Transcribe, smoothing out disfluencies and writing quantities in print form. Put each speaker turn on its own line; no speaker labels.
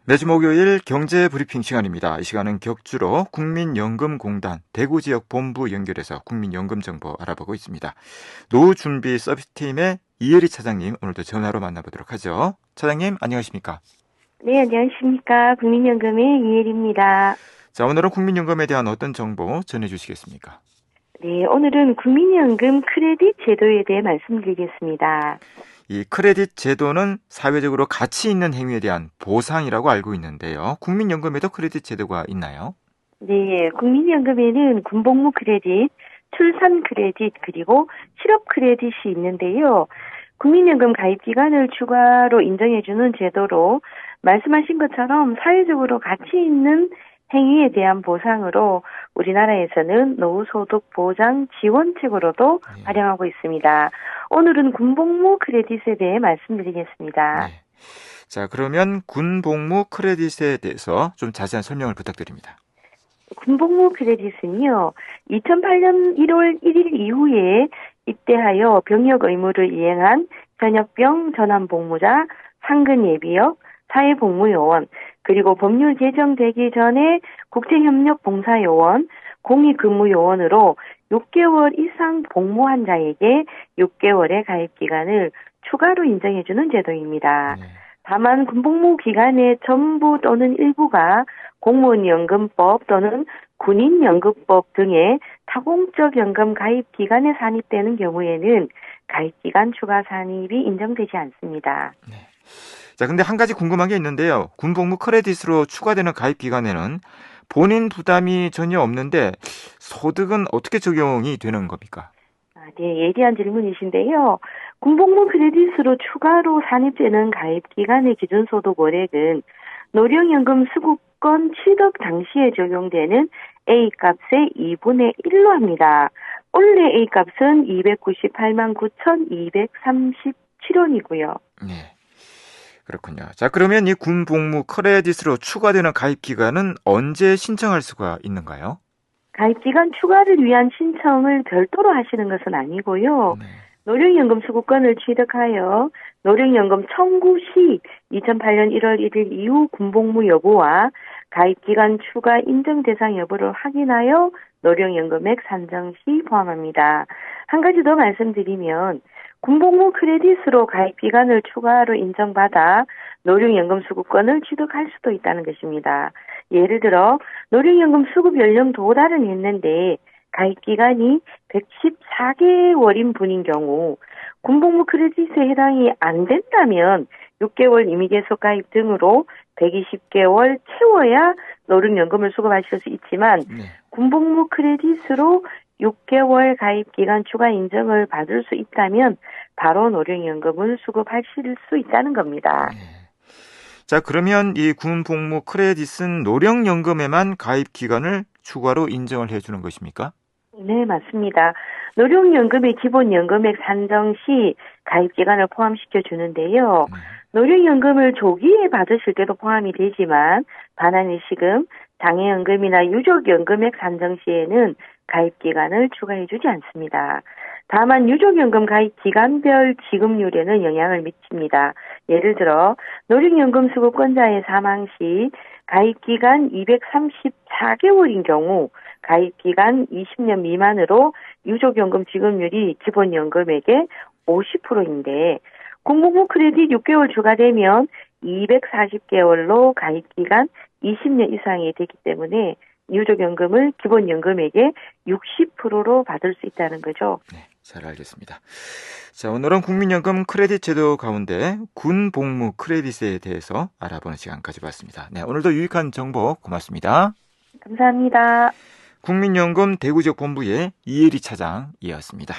매주 목요일 경제브리핑 시간입니다. 이 시간은 격주로 국민연금공단 대구지역본부 연결해서 국민연금 정보 알아보고 있습니다. 노후준비 서비스팀의 이혜리 차장님, 오늘도 전화로 만나보도록 하죠. 차장님, 안녕하십니까?
네, 안녕하십니까. 국민연금의 이혜리입니다.
자, 오늘은 국민연금에 대한 어떤 정보 전해주시겠습니까?
네, 오늘은 국민연금 크레딧 제도에 대해 말씀드리겠습니다.
이 크레딧 제도는 사회적으로 가치 있는 행위에 대한 보상이라고 알고 있는데요. 국민연금에도 크레딧 제도가 있나요?
네, 국민연금에는 군복무 크레딧, 출산 크레딧, 그리고 실업 크레딧이 있는데요. 국민연금 가입 기간을 추가로 인정해주는 제도로 말씀하신 것처럼 사회적으로 가치 있는 행위에 대한 보상으로 우리나라에서는 노후소득 보장 지원책으로도 활용하고 있습니다. 오늘은 군복무 크레딧에 대해 말씀드리겠습니다.
네. 자, 그러면 군복무 크레딧에 대해서 좀 자세한 설명을 부탁드립니다.
군복무 크레딧은요, 2008년 1월 1일 이후에 입대하여 병역 의무를 이행한 현역병 전환복무자, 상근예비역, 사회복무요원, 그리고 법률 제정되기 전에 국제협력봉사요원, 공익근무요원으로 6개월 이상 복무한 자에게 6개월의 가입기간을 추가로 인정해주는 제도입니다. 다만 군복무 기간의 전부 또는 일부가 공무원연금법 또는 군인연금법 등의 타공적 연금 가입 기간에 산입되는 경우에는 가입기간 추가 산입이 인정되지 않습니다.
네. 자, 근데 한 가지 궁금한 게 있는데요. 군복무 크레딧으로 추가되는 가입 기간에는 본인 부담이 전혀 없는데 소득은 어떻게 적용이 되는 겁니까?
네, 예리한 질문이신데요. 군복무 크레딧으로 추가로 산입되는 가입 기간의 기준소득 월액은 노령연금 수급권 취득 당시에 적용되는 A값의 2분의 1로 합니다. 올해 A값은 298만 9,237원이고요.
네. 그렇군요. 자, 그러면 이 군복무 크레딧으로 추가되는 가입 기간은 언제 신청할 수가 있는가요?
가입기간 추가를 위한 신청을 별도로 하시는 것은 아니고요. 노령연금 수급권을 취득하여 노령연금 청구 시 2008년 1월 1일 이후 군복무 여부와 가입기간 추가 인정 대상 여부를 확인하여 노령연금액 산정 시 포함합니다. 한 가지 더 말씀드리면 군복무 크레딧으로 가입기간을 추가로 인정받아 노령연금 수급권을 취득할 수도 있다는 것입니다. 예를 들어 노령연금 수급 연령 도달은 했는데 가입기간이 114개월인 분인 경우 군복무 크레딧에 해당이 안 된다면 6개월 임의계속 가입 등으로 120개월 채워야 노령연금을 수급하실 수 있지만 군복무 크레딧으로 6개월 가입기간 추가 인정을 받을 수 있다면 바로 노령연금을 수급하실 수 있다는 겁니다.
자, 그러면 이 군복무 크레딧은 노령연금에만 가입 기간을 추가로 인정을 해주는 것입니까?
네, 맞습니다. 노령연금의 기본연금액 산정 시 가입기간을 포함시켜 주는데요. 노령연금을 조기에 받으실 때도 포함이 되지만 반환일시금, 장애연금이나 유족연금액 산정 시에는 가입기간을 추가해주지 않습니다. 다만 유족연금 가입 기간별 지급률에는 영향을 미칩니다. 예를 들어 노령연금 수급권자의 사망 시 가입기간 234개월인 경우 가입기간 20년 미만으로 유족연금 지급률이 기본연금액의 50%인데 군복무 크레딧 6개월 추가되면 240개월로 가입기간 20년 이상이 되기 때문에 유족연금을 기본연금액의 60%로 받을 수 있다는 거죠.
네, 잘 알겠습니다. 자, 오늘은 국민연금 크레딧 제도 가운데 군복무 크레딧에 대해서 알아보는 시간 가져봤습니다. 네, 오늘도 유익한 정보 고맙습니다.
감사합니다.
국민연금 대구지역 본부의 이혜리 차장이었습니다.